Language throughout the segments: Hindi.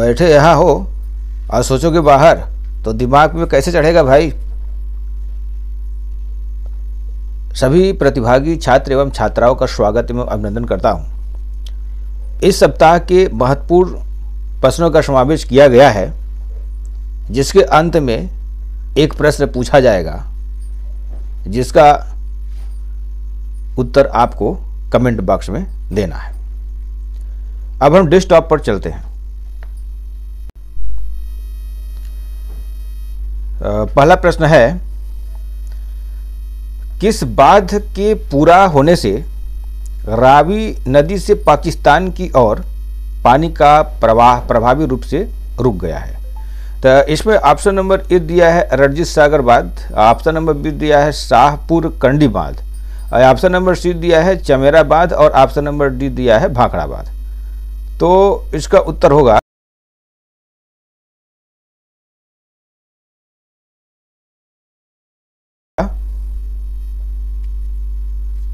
बैठे यहाँ हो और सोचोगे बाहर, तो दिमाग में कैसे चढ़ेगा भाई। सभी प्रतिभागी छात्र एवं छात्राओं का स्वागत एवं अभिनंदन करता हूँ। इस सप्ताह के महत्वपूर्ण प्रश्नों का समावेश किया गया है, जिसके अंत में एक प्रश्न पूछा जाएगा, जिसका उत्तर आपको कमेंट बॉक्स में देना है। अब हम डेस्कटॉप पर चलते हैं। पहला प्रश्न है, किस बांध के पूरा होने से रावी नदी से पाकिस्तान की ओर पानी का प्रवाह प्रभावी रूप से रुक गया है। तो इसमें ऑप्शन नंबर ए दिया है रणजीत सागर बांध, ऑप्शन नंबर बी दिया है शाहपुर कंडी बांध, ऑप्शन नंबर सी दिया है चमेरा बांध और ऑप्शन नंबर डी दिया है भाखड़ा बांध। तो इसका उत्तर होगा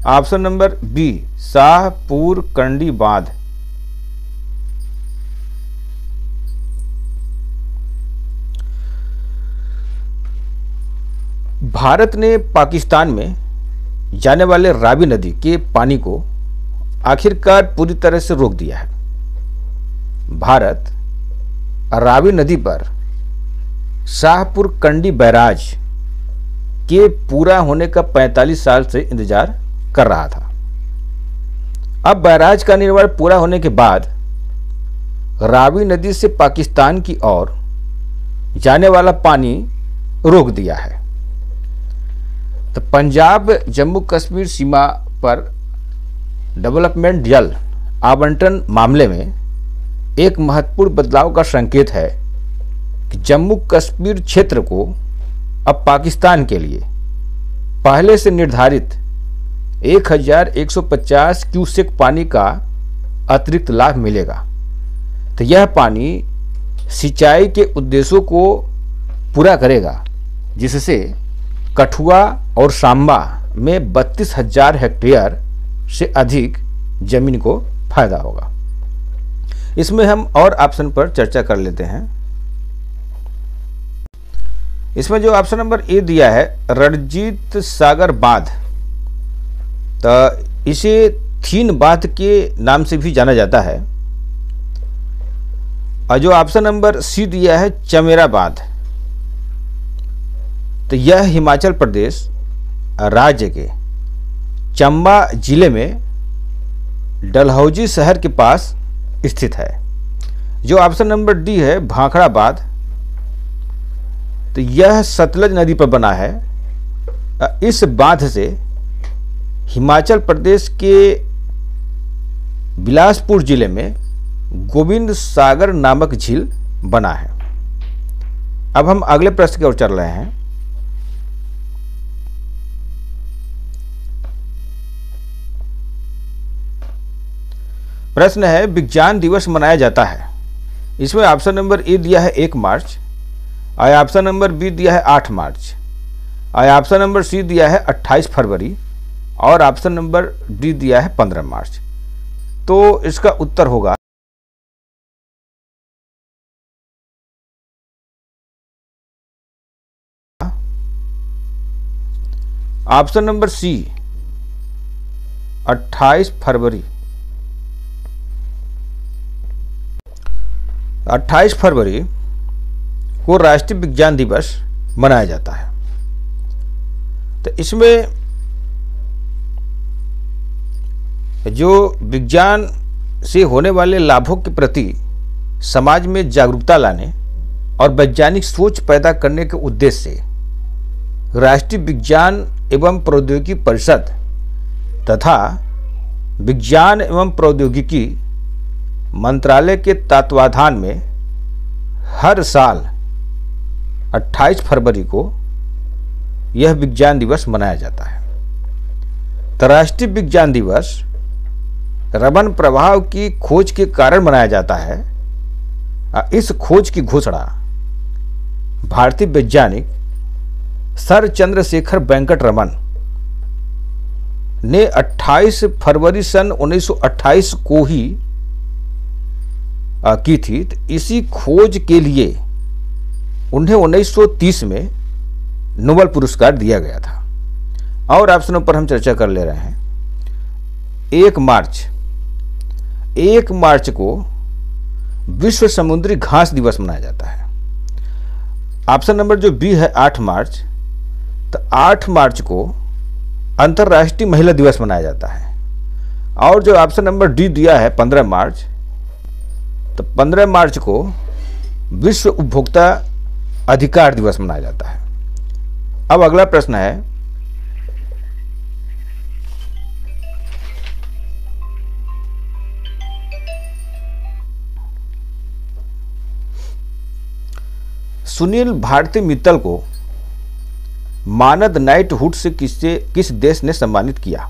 ऑप्शन नंबर बी शाहपुर कंडी बांध। भारत ने पाकिस्तान में जाने वाले रावी नदी के पानी को आखिरकार पूरी तरह से रोक दिया है। भारत रावी नदी पर शाहपुर कंडी बैराज के पूरा होने का 45 साल से इंतजार कर रहा था। अब बैराज का निर्माण पूरा होने के बाद रावी नदी से पाकिस्तान की ओर जाने वाला पानी रोक दिया है। तो पंजाब जम्मू कश्मीर सीमा पर डेवलपमेंट जल आवंटन मामले में एक महत्वपूर्ण बदलाव का संकेत है कि जम्मू कश्मीर क्षेत्र को अब पाकिस्तान के लिए पहले से निर्धारित 1150 क्यूसेक पानी का अतिरिक्त लाभ मिलेगा। तो यह पानी सिंचाई के उद्देश्यों को पूरा करेगा, जिससे कठुआ और सांबा में 32,000 हेक्टेयर से अधिक जमीन को फायदा होगा। इसमें हम और ऑप्शन पर चर्चा कर लेते हैं। इसमें जो ऑप्शन नंबर ए दिया है रणजीत सागर बांध, तो इसे थीन बांध के नाम से भी जाना जाता है। और जो ऑप्शन नंबर सी दिया है चमेरा बांध, तो यह हिमाचल प्रदेश राज्य के चंबा जिले में डलहौजी शहर के पास स्थित है। जो ऑप्शन नंबर डी है भाखड़ा बांध, तो यह सतलज नदी पर बना है। इस बांध से हिमाचल प्रदेश के बिलासपुर जिले में गोविंद सागर नामक झील बना है। अब हम अगले प्रश्न की ओर चल रहे हैं। प्रश्न है, विज्ञान दिवस मनाया जाता है। इसमें ऑप्शन नंबर ए दिया है 1 मार्च, और ऑप्शन नंबर बी दिया है 8 मार्च, और ऑप्शन नंबर सी दिया है 28 फरवरी और ऑप्शन नंबर डी दिया है 15 मार्च। तो इसका उत्तर होगा ऑप्शन नंबर सी 28 फरवरी। 28 फरवरी को राष्ट्रीय विज्ञान दिवस मनाया जाता है। तो इसमें जो विज्ञान से होने वाले लाभों के प्रति समाज में जागरूकता लाने और वैज्ञानिक सोच पैदा करने के उद्देश्य से राष्ट्रीय विज्ञान एवं प्रौद्योगिकी परिषद तथा विज्ञान एवं प्रौद्योगिकी मंत्रालय के तत्वाधान में हर साल 28 फरवरी को यह विज्ञान दिवस मनाया जाता है। तो राष्ट्रीय विज्ञान दिवस रमन प्रभाव की खोज के कारण मनाया जाता है। इस खोज की घोषणा भारतीय वैज्ञानिक सर चंद्रशेखर वेंकट रमन ने 28 फरवरी सन 1928 को ही की थी। तो इसी खोज के लिए उन्हें 1930 में नोबेल पुरस्कार दिया गया था। और ऑप्शनों पर हम चर्चा कर ले रहे हैं। 1 मार्च को विश्व समुद्री घास दिवस मनाया जाता है। ऑप्शन नंबर जो बी है 8 मार्च, तो 8 मार्च को अंतर्राष्ट्रीय महिला दिवस मनाया जाता है। और जो ऑप्शन नंबर डी दिया है 15 मार्च, तो 15 मार्च को विश्व उपभोक्ता अधिकार दिवस मनाया जाता है। अब अगला प्रश्न है, सुनील भारती मित्तल को मानद नाइटहुड से किस देश ने सम्मानित किया?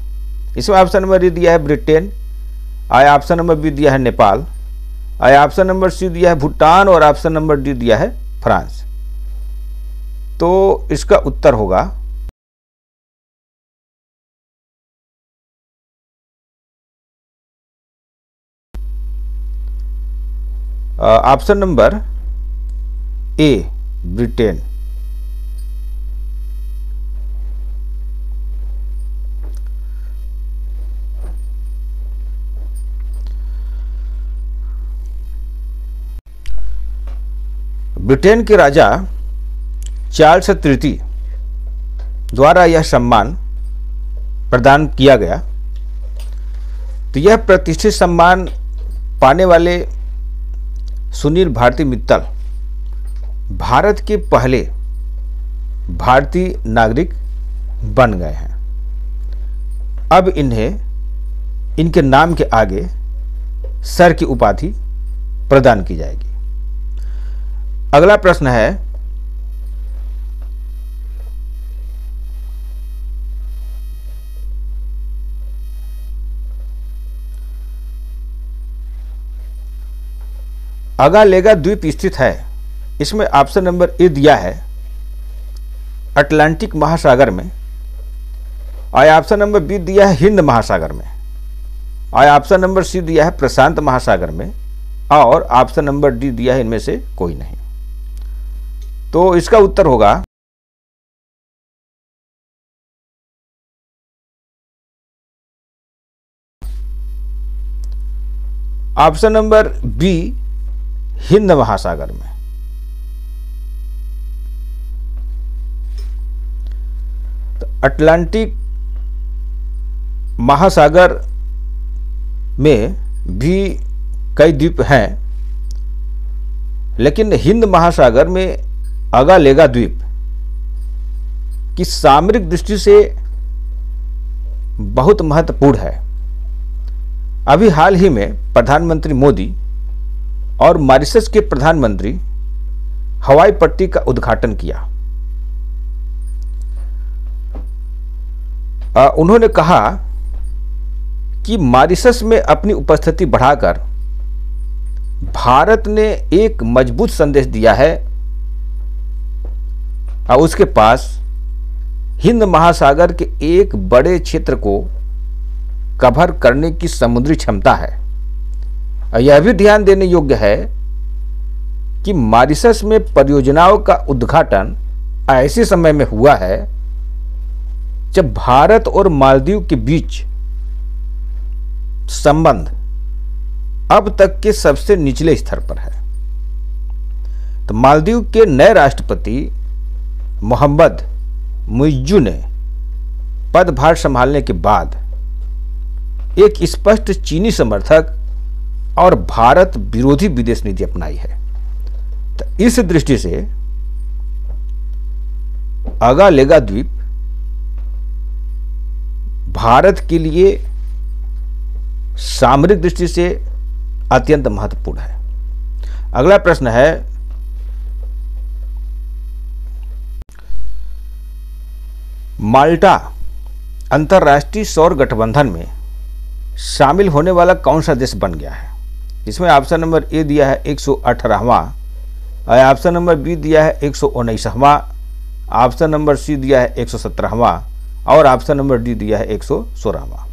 इसमें ऑप्शन नंबर ए दिया है ब्रिटेन, ऑप्शन नंबर बी दिया है नेपाल, ऑप्शन नंबर सी दिया है भूटान और ऑप्शन नंबर डी दिया है फ्रांस। तो इसका उत्तर होगा ऑप्शन नंबर ए ब्रिटेन। ब्रिटेन के राजा चार्ल्स तृतीय द्वारा यह सम्मान प्रदान किया गया। तो यह प्रतिष्ठित सम्मान पाने वाले सुनील भारती मित्तल भारत के पहले भारतीय नागरिक बन गए हैं। अब इन्हें इनके नाम के आगे सर की उपाधि प्रदान की जाएगी। अगला प्रश्न है, अगालेगा द्वीप स्थित है। इसमें ऑप्शन नंबर ए दिया है अटलांटिक महासागर में, और ऑप्शन नंबर बी दिया है हिंद महासागर में, और ऑप्शन नंबर सी दिया है प्रशांत महासागर में, और ऑप्शन नंबर डी दिया है इनमें से कोई नहीं। तो इसका उत्तर होगा ऑप्शन नंबर बी हिंद महासागर में। तो अटलांटिक महासागर में भी कई द्वीप हैं, लेकिन हिंद महासागर में अगालेगा द्वीप की सामरिक दृष्टि से बहुत महत्वपूर्ण है। अभी हाल ही में प्रधानमंत्री मोदी और मॉरिशस के प्रधानमंत्री हवाई पट्टी का उद्घाटन किया। उन्होंने कहा कि मॉरिशस में अपनी उपस्थिति बढ़ाकर भारत ने एक मजबूत संदेश दिया है और उसके पास हिंद महासागर के एक बड़े क्षेत्र को कवर करने की समुद्री क्षमता है। यह भी ध्यान देने योग्य है कि मॉरिशस में परियोजनाओं का उद्घाटन ऐसे समय में हुआ है जब भारत और मालदीव के बीच संबंध अब तक के सबसे निचले स्तर पर है। तो मालदीव के नए राष्ट्रपति मोहम्मद मुइज्जू ने पदभार संभालने के बाद एक स्पष्ट चीनी समर्थक और भारत विरोधी विदेश नीति अपनाई है। तो इस दृष्टि से अगालेगा द्वीप भारत के लिए सामरिक दृष्टि से अत्यंत महत्वपूर्ण है। अगला प्रश्न है, माल्टा अंतर्राष्ट्रीय सौर गठबंधन में शामिल होने वाला कौन सा देश बन गया है? इसमें ऑप्शन नंबर ए दिया है 118वां, ऑप्शन नंबर बी दिया है 119वां, ऑप्शन नंबर सी दिया है 117वां और ऑप्शन नंबर डी दिया है 116वां।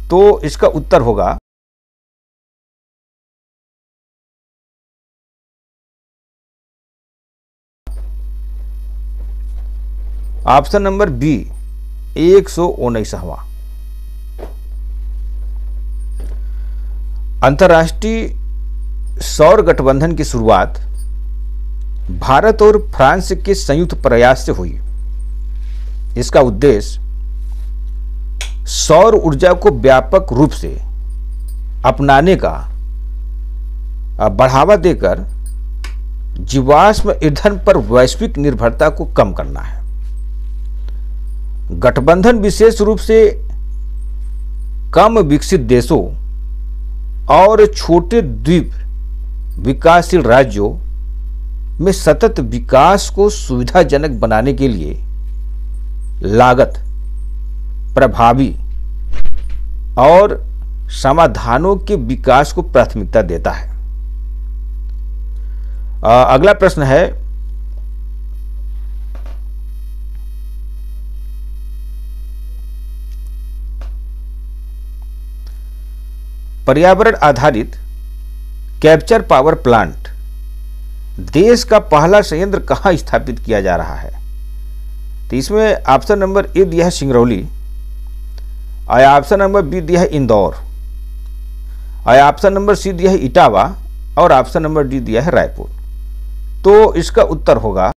तो इसका उत्तर होगा ऑप्शन नंबर बी 119वां। अंतर्राष्ट्रीय सौर गठबंधन की शुरुआत भारत और फ्रांस के संयुक्त प्रयास से हुई। इसका उद्देश्य सौर ऊर्जा को व्यापक रूप से अपनाने का बढ़ावा देकर जीवाश्म ईंधन पर वैश्विक निर्भरता को कम करना है। गठबंधन विशेष रूप से कम विकसित देशों और छोटे द्वीप विकासशील राज्यों में सतत विकास को सुविधाजनक बनाने के लिए लागत, प्रभावी और समाधानों के विकास को प्राथमिकता देता है। अगला प्रश्न है, पर्यावरण आधारित कैप्चर पावर प्लांट देश का पहला संयंत्र कहां स्थापित किया जा रहा है? तो इसमें ऑप्शन नंबर ए दिया है सिंगरौली, और ऑप्शन नंबर बी दिया है इंदौर, और ऑप्शन नंबर सी दिया है इटावा, और ऑप्शन नंबर डी दिया है रायपुर। तो इसका उत्तर होगा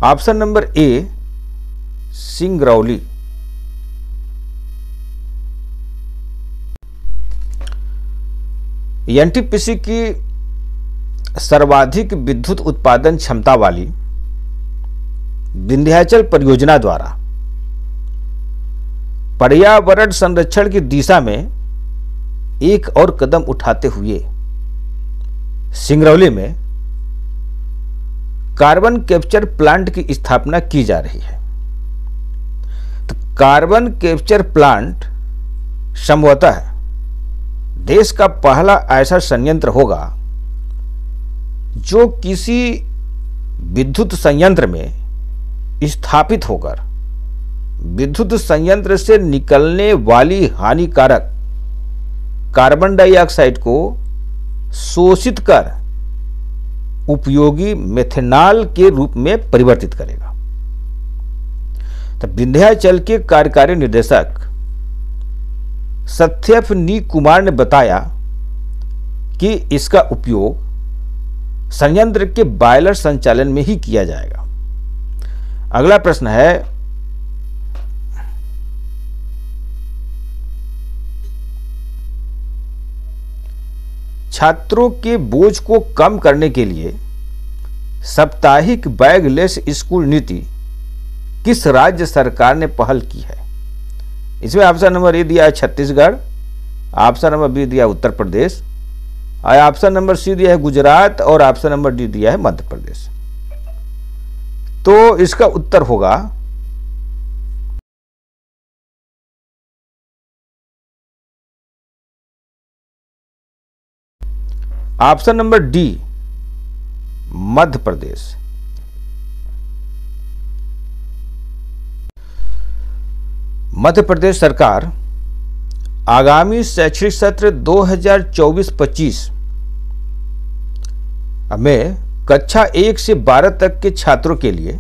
ऑप्शन नंबर ए सिंगरौली। एनटीपीसी की सर्वाधिक विद्युत उत्पादन क्षमता वाली विंध्याचल परियोजना द्वारा पर्यावरण संरक्षण की दिशा में एक और कदम उठाते हुए सिंगरौली में कार्बन कैप्चर प्लांट की स्थापना की जा रही है। तो कार्बन कैप्चर प्लांट संभवतः देश का पहला ऐसा संयंत्र होगा जो किसी विद्युत संयंत्र में स्थापित होकर विद्युत संयंत्र से निकलने वाली हानिकारक कार्बन डाइऑक्साइड को शोषित कर उपयोगी मेथनॉल के रूप में परिवर्तित करेगा। तो विंध्याचल के कार्यकारी निदेशक सत्यप नी कुमार ने बताया कि इसका उपयोग संयंत्र के बॉयलर संचालन में ही किया जाएगा। अगला प्रश्न है, छात्रों के बोझ को कम करने के लिए साप्ताहिक बैगलेस स्कूल नीति किस राज्य सरकार ने पहल की है? इसमें ऑप्शन नंबर ए दिया है छत्तीसगढ़, ऑप्शन नंबर बी दिया है उत्तर प्रदेश, और ऑप्शन नंबर सी दिया है गुजरात, और ऑप्शन नंबर डी दिया है मध्य प्रदेश। तो इसका उत्तर होगा option number D Madhya Pradesh. Madhya Pradesh सरकार आगामी शैक्षणिक सत्र 2024-25 में कक्षा 1 से 12 तक के छात्रों के लिए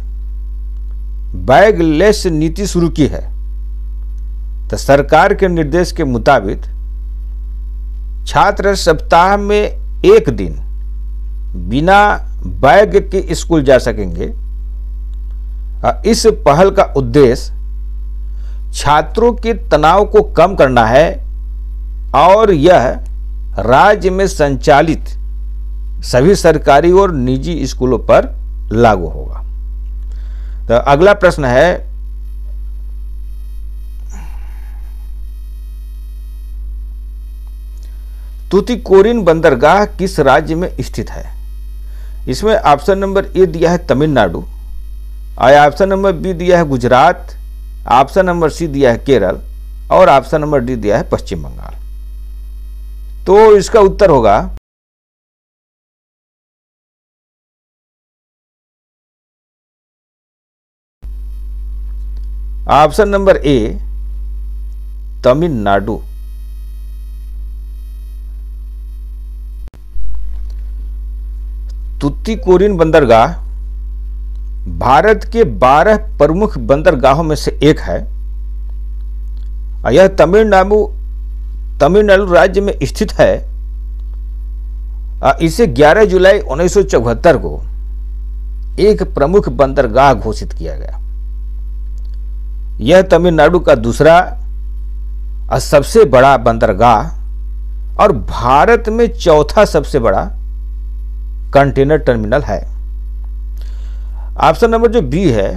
बैगलेस नीति शुरू की है। तो सरकार के निर्देश के मुताबिक छात्र सप्ताह में एक दिन बिना बैग के स्कूल जा सकेंगे। इस पहल का उद्देश्य छात्रों के तनाव को कम करना है और यह राज्य में संचालित सभी सरकारी और निजी स्कूलों पर लागू होगा। तो अगला प्रश्न है, तूतीकोरिन बंदरगाह किस राज्य में स्थित है? इसमें ऑप्शन नंबर ए दिया है तमिलनाडु, और ऑप्शन नंबर बी दिया है गुजरात, ऑप्शन नंबर सी दिया है केरल, और ऑप्शन नंबर डी दिया है पश्चिम बंगाल। तो इसका उत्तर होगा ऑप्शन नंबर ए तमिलनाडु। तुतीकोरिन बंदरगाह भारत के 12 प्रमुख बंदरगाहों में से एक है। यह तमिलनाडु राज्य में स्थित है। इसे 11 जुलाई 1974 को एक प्रमुख बंदरगाह घोषित किया गया। यह तमिलनाडु का दूसरा और सबसे बड़ा बंदरगाह और भारत में चौथा सबसे बड़ा कंटेनर टर्मिनल है। ऑप्शन नंबर जो बी है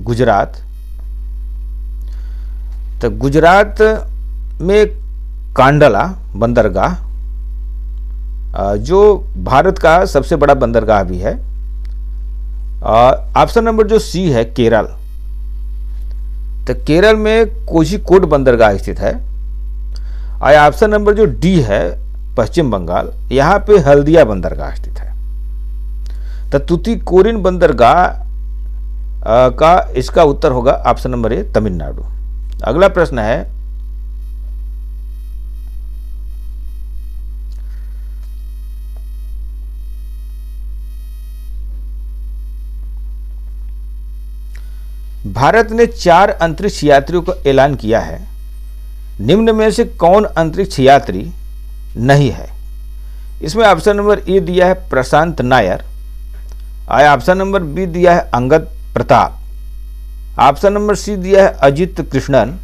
गुजरात। तो गुजरात में कांडला बंदरगाह जो भारत का सबसे बड़ा बंदरगाह भी है। ऑप्शन नंबर जो सी है केरल। तो केरल में कोझिकोड बंदरगाह स्थित है। और ऑप्शन नंबर जो डी है पश्चिम बंगाल, यहां पे हल्दिया बंदरगाह स्थित है। तो तुतीकोरिन बंदरगाह का इसका उत्तर होगा ऑप्शन नंबर ए तमिलनाडु। अगला प्रश्न है भारत ने 4 अंतरिक्ष यात्रियों का ऐलान किया है। निम्न में से कौन अंतरिक्ष यात्री नहीं है? इसमें ऑप्शन नंबर ए दिया है Prashant Nair, option number B दिया है Angad Pratap, option number C दिया है अजित कृष्णन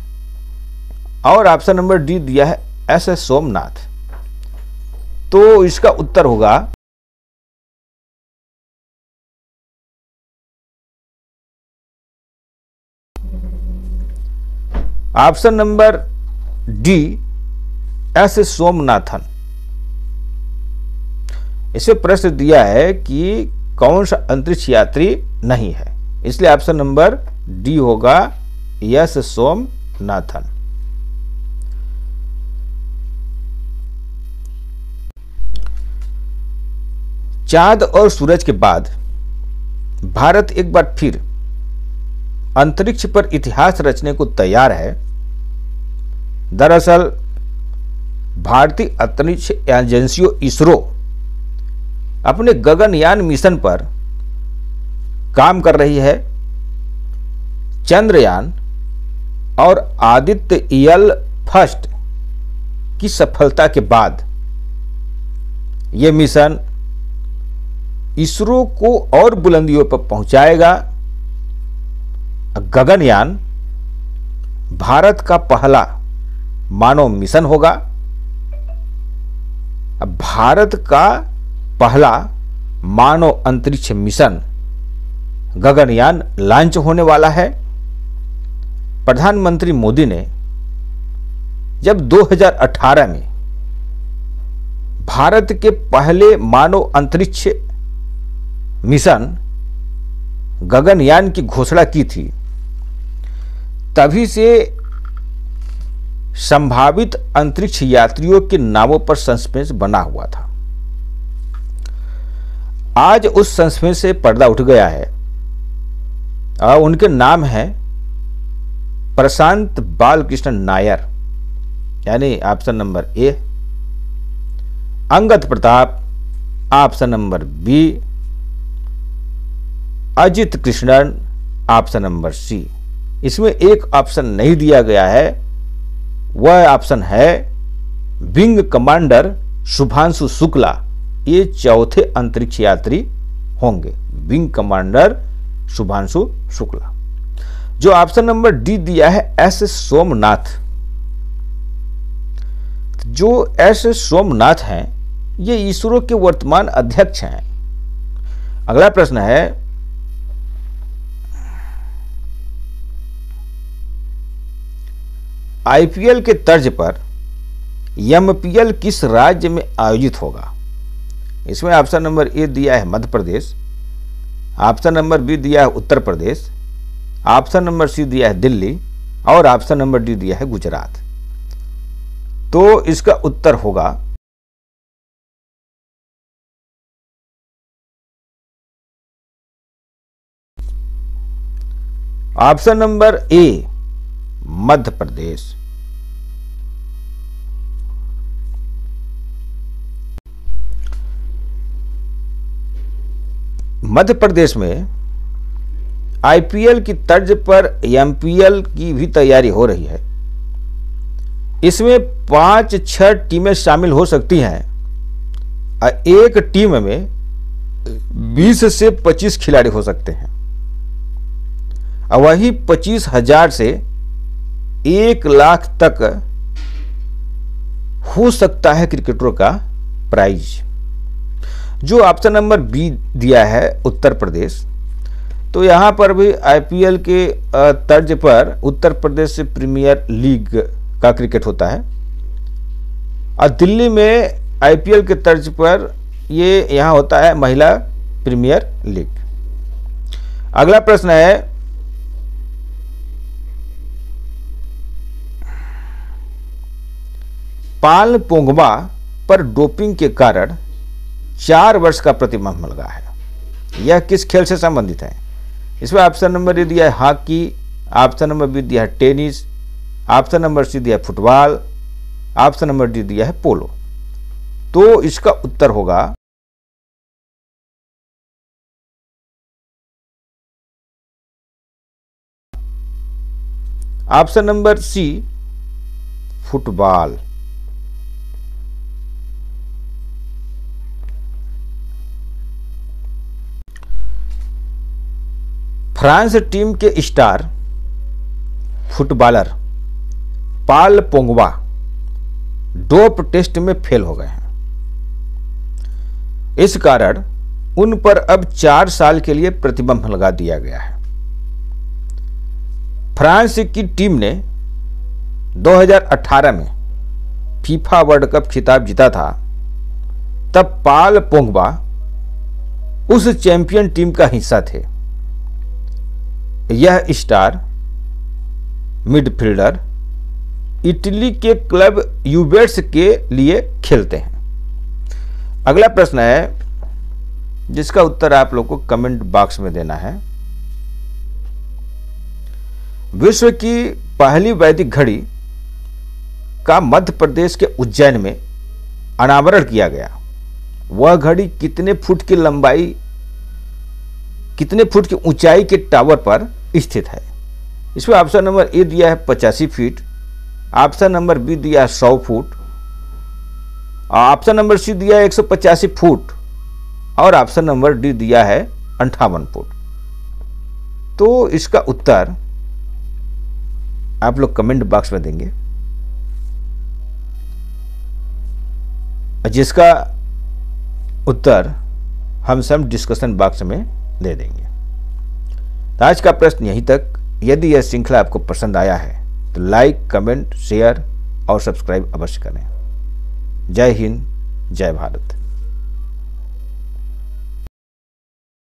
और ऑप्शन नंबर डी दिया है एस एस सोमनाथ। तो इसका उत्तर होगा option number D S Somanathan. इसे प्रश्न दिया है कि कौन सा अंतरिक्ष यात्री नहीं है, इसलिए ऑप्शन नंबर डी होगा एस सोमनाथन। चांद और सूरज के बाद भारत एक बार फिर अंतरिक्ष पर इतिहास रचने को तैयार है। दरअसल भारतीय अंतरिक्ष एजेंसी इसरो अपने गगनयान मिशन पर काम कर रही है। चंद्रयान और आदित्य एल फर्स्ट की सफलता के बाद यह मिशन इसरो को और बुलंदियों पर पहुंचाएगा। गगनयान भारत का पहला मानव मिशन होगा। भारत का पहला मानव अंतरिक्ष मिशन गगनयान लॉन्च होने वाला है। प्रधानमंत्री मोदी ने जब 2018 में भारत के पहले मानव अंतरिक्ष मिशन गगनयान की घोषणा की थी, तभी से संभावित अंतरिक्ष यात्रियों के नामों पर सस्पेंस बना हुआ था। आज उस सस्पेंस से पर्दा उठ गया है और उनके नाम हैं प्रशांत बालकृष्ण नायर, यानी option number A, Angad Pratap option number B, Ajit Krishnan option number C. इसमें एक ऑप्शन नहीं दिया गया है, वह ऑप्शन है विंग कमांडर शुभांशु शुक्ला। ये चौथे अंतरिक्ष यात्री होंगे, विंग कमांडर शुभांशु शुक्ला। जो ऑप्शन नंबर डी दिया है एस सोमनाथ, जो एस सोमनाथ हैं ये इसरो के वर्तमान अध्यक्ष हैं। अगला प्रश्न है आईपीएल के तर्ज पर एमपीएल किस राज्य में आयोजित होगा? इसमें ऑप्शन नंबर ए दिया है Madhya Pradesh, option number B दिया है Uttar Pradesh, option number C दिया है दिल्ली और ऑप्शन नंबर डी दिया है गुजरात। तो इसका उत्तर होगा ऑप्शन नंबर ए मध्य प्रदेश। मध्य प्रदेश में आईपीएल की तर्ज पर एमपीएल की भी तैयारी हो रही है। इसमें 5-6 टीमें शामिल हो सकती हैं और एक टीम में 20 से 25 खिलाड़ी हो सकते हैं और वही 25,000 से 1 लाख तक हो सकता है क्रिकेटरों का प्राइज। जो ऑप्शन नंबर बी दिया है उत्तर प्रदेश, तो यहाँ पर भी आईपीएल के तर्ज पर उत्तर प्रदेश से प्रीमियर लीग का क्रिकेट होता है और दिल्ली में आईपीएल के तर्ज पर ये यहाँ होता है महिला प्रीमियर लीग। अगला प्रश्न है, पाल पोंगबा पर डोपिंग के कारण 4 वर्ष का प्रतिबंध लगा है। यह किस खेल से संबंधित है? इसमें ऑप्शन नंबर ए दिया है हॉकी, ऑप्शन नंबर बी दिया है टेनिस, ऑप्शन नंबर सी दिया है फुटबॉल, ऑप्शन नंबर डी दिया है पोलो। तो इसका उत्तर होगा option number C football. France team के star footballer Paul Pogba dope test में फेल हो गए हैं। इस कारण उन पर अब 4 साल के लिए प्रतिबंध लगा दिया गया है। फ्रांस की टीम ने 2018 में फीफा वर्ल्ड कप खिताब जीता था। तब पाल पोंगबा उस चैंपियन टीम का हिस्सा थे। यह स्टार मिडफील्डर इटली के क्लब यूवेंटस के लिए खेलते हैं। अगला प्रश्न है जिसका उत्तर आप लोग को कमेंट बॉक्स में देना है। विश्व की पहली वैदिक घड़ी का मध्य प्रदेश के उज्जैन में अनावरण किया गया। वह घड़ी कितने फुट की लंबाई, कितने फुट की ऊंचाई के टावर पर स्थित है? इसमें ऑप्शन नंबर ए दिया है 85 फीट, ऑप्शन नंबर बी दिया है 100 फुट, ऑप्शन नंबर सी दिया है 185 फुट और ऑप्शन नंबर डी दिया है 58 फुट। तो इसका उत्तर आप लोग कमेंट बॉक्स में देंगे, जिसका उत्तर हम सब डिस्कशन बॉक्स में दे देंगे। तो आज का प्रश्न यहीं तक। यदि यह श्रृंखला आपको पसंद आया है तो लाइक, कमेंट, शेयर और सब्सक्राइब अवश्य करें। जय हिंद, जय भारत।